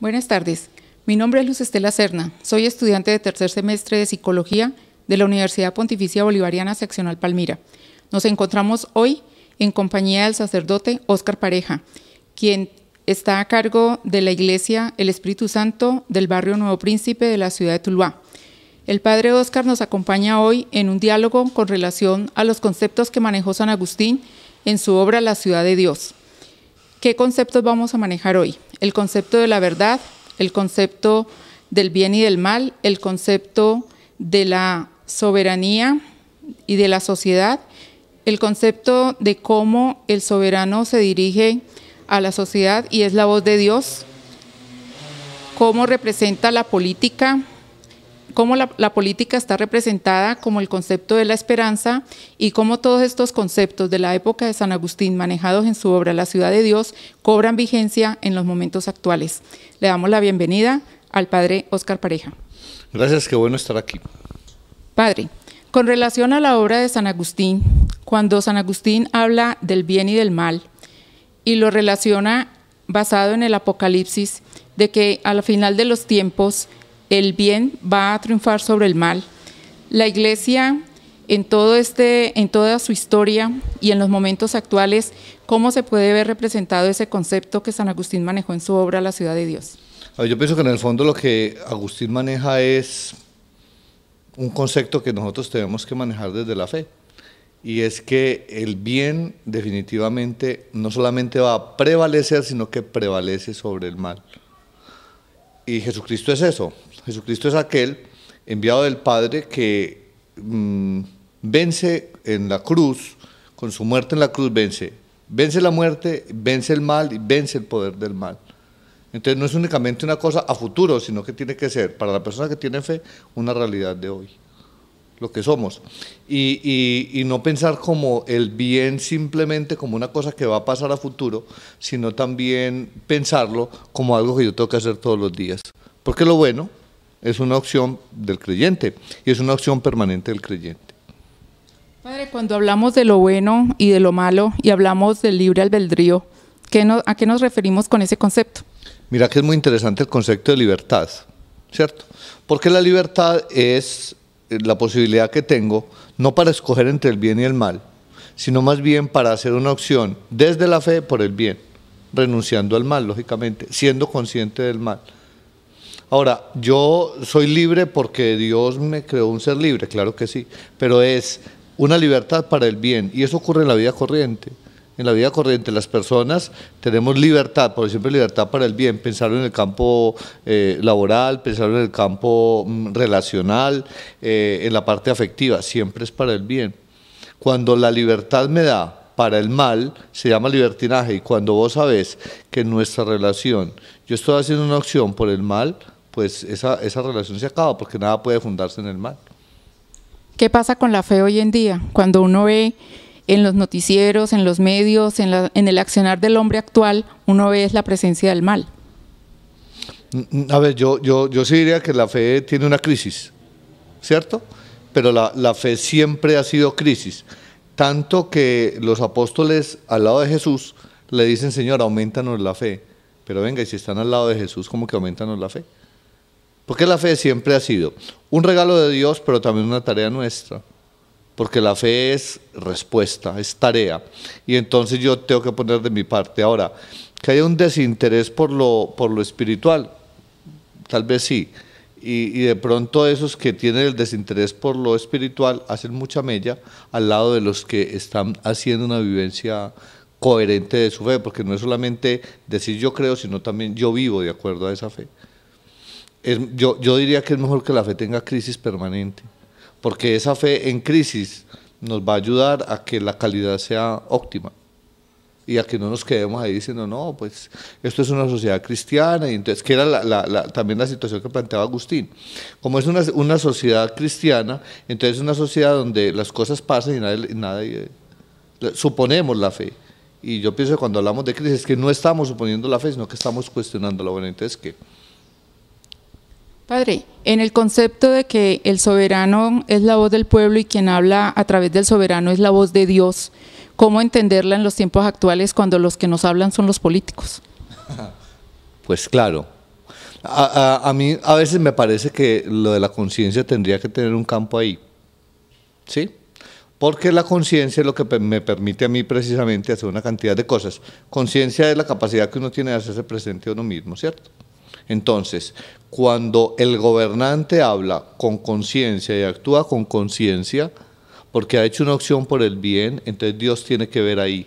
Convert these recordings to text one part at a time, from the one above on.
Buenas tardes, mi nombre es Luz Estela Serna, soy estudiante de tercer semestre de Psicología de la Universidad Pontificia Bolivariana Seccional Palmira. Nos encontramos hoy en compañía del sacerdote Óscar Pareja, quien está a cargo de la Iglesia El Espíritu Santo del barrio Nuevo Príncipe de la ciudad de Tuluá. El padre Óscar nos acompaña hoy en un diálogo con relación a los conceptos que manejó San Agustín en su obra La Ciudad de Dios. ¿Qué conceptos vamos a manejar hoy? El concepto de la verdad, el concepto del bien y del mal, el concepto de la soberanía y de la sociedad, el concepto de cómo el soberano se dirige a la sociedad y es la voz de Dios, cómo representa la política, cómo la política está representada como el concepto de la esperanza y cómo todos estos conceptos de la época de San Agustín manejados en su obra La Ciudad de Dios cobran vigencia en los momentos actuales. Le damos la bienvenida al padre Óscar Pareja. Gracias, qué bueno estar aquí. Padre, con relación a la obra de San Agustín, cuando San Agustín habla del bien y del mal y lo relaciona basado en el Apocalipsis, de que al final de los tiempos el bien va a triunfar sobre el mal. La Iglesia, en toda su historia y en los momentos actuales, ¿cómo se puede ver representado ese concepto que San Agustín manejó en su obra La Ciudad de Dios? Yo pienso que en el fondo lo que Agustín maneja es un concepto que nosotros tenemos que manejar desde la fe, y es que el bien definitivamente no solamente va a prevalecer, sino que prevalece sobre el mal. Y Jesucristo es eso. Jesucristo es aquel enviado del Padre que vence en la cruz, con su muerte en la cruz vence la muerte, vence el mal y vence el poder del mal. Entonces no es únicamente una cosa a futuro, sino que tiene que ser, para la persona que tiene fe, una realidad de hoy, lo que somos. Y no pensar como el bien simplemente como una cosa que va a pasar a futuro, sino también pensarlo como algo que yo tengo que hacer todos los días. Porque lo bueno es una opción del creyente y es una opción permanente del creyente. Padre, cuando hablamos de lo bueno y de lo malo y hablamos del libre albedrío, ¿a qué nos referimos con ese concepto? Mira que es muy interesante el concepto de libertad, ¿cierto? Porque la libertad es la posibilidad que tengo, no para escoger entre el bien y el mal, sino más bien para hacer una opción desde la fe por el bien, renunciando al mal, lógicamente, siendo consciente del mal. Ahora, yo soy libre porque Dios me creó un ser libre, claro que sí, pero es una libertad para el bien, y eso ocurre en la vida corriente. En la vida corriente las personas tenemos libertad, por ejemplo libertad para el bien, pensarlo en el campo laboral, pensarlo en el campo relacional, en la parte afectiva, siempre es para el bien. Cuando la libertad me da para el mal, se llama libertinaje, y cuando vos sabés que en nuestra relación yo estoy haciendo una acción por el mal, pues esa relación se acaba, porque nada puede fundarse en el mal. ¿Qué pasa con la fe hoy en día? Cuando uno ve en los noticieros, en los medios, en el accionar del hombre actual, uno ve la presencia del mal. A ver, yo sí diría que la fe tiene una crisis, ¿cierto? Pero la fe siempre ha sido crisis, tanto que los apóstoles al lado de Jesús le dicen, Señor, aumentanos la fe. Pero venga, y si están al lado de Jesús, ¿cómo que aumentanos la fe? Porque la fe siempre ha sido un regalo de Dios, pero también una tarea nuestra. Porque la fe es respuesta, es tarea, y entonces yo tengo que poner de mi parte. Ahora, que haya un desinterés por lo espiritual, tal vez sí, y de pronto esos que tienen el desinterés por lo espiritual hacen mucha mella al lado de los que están haciendo una vivencia coherente de su fe, porque no es solamente decir yo creo, sino también yo vivo de acuerdo a esa fe. Yo diría que es mejor que la fe tenga crisis permanente, porque esa fe en crisis nos va a ayudar a que la calidad sea óptima y a que no nos quedemos ahí diciendo, no, pues esto es una sociedad cristiana, y entonces, que era también la situación que planteaba Agustín. Como es una sociedad cristiana, entonces es una sociedad donde las cosas pasan y nadie suponemos la fe. Y yo pienso que cuando hablamos de crisis es que no estamos suponiendo la fe, sino que estamos cuestionando la buena. Entonces, ¿qué? Padre, en el concepto de que el soberano es la voz del pueblo y quien habla a través del soberano es la voz de Dios, ¿cómo entenderla en los tiempos actuales cuando los que nos hablan son los políticos? Pues claro, A mí a veces me parece que lo de la conciencia tendría que tener un campo ahí, ¿sí? Porque la conciencia es lo que me permite a mí precisamente hacer una cantidad de cosas. Conciencia es la capacidad que uno tiene de hacerse presente a uno mismo, ¿cierto? Entonces, cuando el gobernante habla con conciencia y actúa con conciencia, porque ha hecho una opción por el bien, entonces Dios tiene que ver ahí.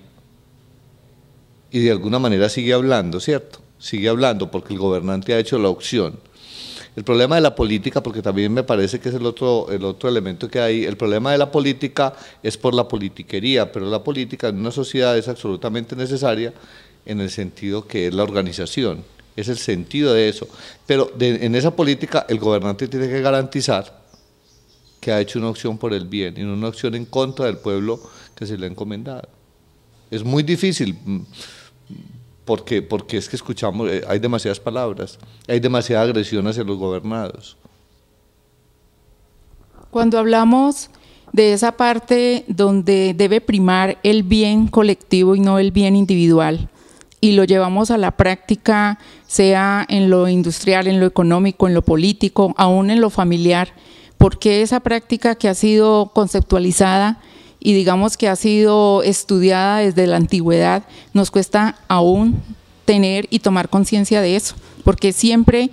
Y de alguna manera sigue hablando, ¿cierto? Sigue hablando porque el gobernante ha hecho la opción. El problema de la política, porque también me parece que es el otro elemento que hay, el problema de la política es por la politiquería, pero la política en una sociedad es absolutamente necesaria en el sentido que es la organización, es el sentido de eso. Pero en esa política el gobernante tiene que garantizar que ha hecho una opción por el bien y no una opción en contra del pueblo que se le ha encomendado. Es muy difícil. Porque es que escuchamos, hay demasiadas palabras, hay demasiada agresión hacia los gobernados. Cuando hablamos de esa parte donde debe primar el bien colectivo y no el bien individual, y lo llevamos a la práctica, sea en lo industrial, en lo económico, en lo político, aún en lo familiar, ¿por qué esa práctica que ha sido conceptualizada y digamos que ha sido estudiada desde la antigüedad, nos cuesta aún tener y tomar conciencia de eso? Porque siempre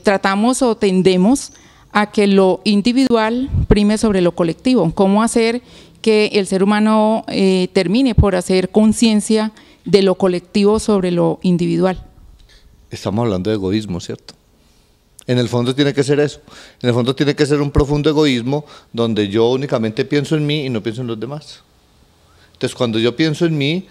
tratamos o tendemos a que lo individual prime sobre lo colectivo. ¿Cómo hacer que el ser humano termine por hacer conciencia de lo colectivo sobre lo individual? Estamos hablando de egoísmo, ¿cierto? En el fondo tiene que ser eso, en el fondo tiene que ser un profundo egoísmo donde yo únicamente pienso en mí y no pienso en los demás. Entonces cuando yo pienso en mí,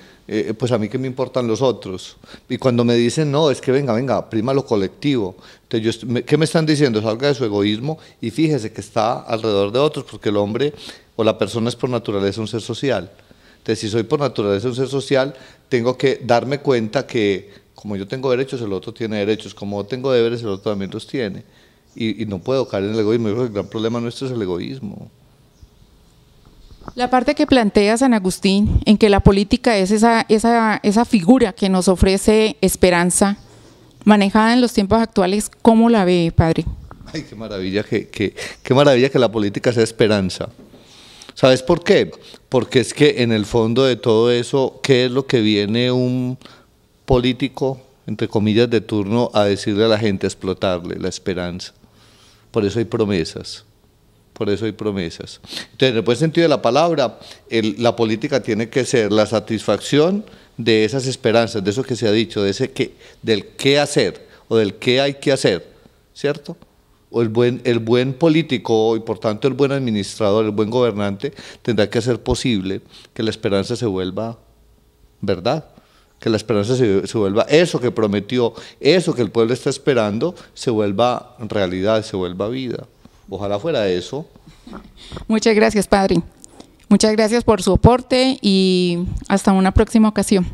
pues a mí qué me importan los otros. Y cuando me dicen, no, es que venga, prima lo colectivo. Entonces ¿qué me están diciendo? Salga de su egoísmo y fíjese que está alrededor de otros, porque el hombre o la persona es por naturaleza un ser social. Entonces si soy por naturaleza un ser social, tengo que darme cuenta que como yo tengo derechos, el otro tiene derechos. Como yo tengo deberes, el otro también los tiene. Y no puedo caer en el egoísmo. Yo creo que el gran problema nuestro es el egoísmo. La parte que plantea San Agustín, en que la política es esa figura que nos ofrece esperanza, manejada en los tiempos actuales, ¿cómo la ve, padre? Ay, qué maravilla qué maravilla que la política sea esperanza. ¿Sabes por qué? Porque es que en el fondo de todo eso, ¿qué es lo que viene un político, entre comillas, de turno a decirle a la gente, a explotarle la esperanza? Por eso hay promesas, por eso hay promesas. Entonces, en el buen sentido de la palabra, la política tiene que ser la satisfacción de esas esperanzas, de eso que se ha dicho, del qué hacer o del qué hay que hacer, ¿cierto? O el buen político y por tanto el buen administrador, el buen gobernante, tendrá que hacer posible que la esperanza se vuelva verdad. Que la esperanza se vuelva eso que prometió, eso que el pueblo está esperando, se vuelva realidad, se vuelva vida. Ojalá fuera eso. Muchas gracias, padre. Muchas gracias por su aporte y hasta una próxima ocasión.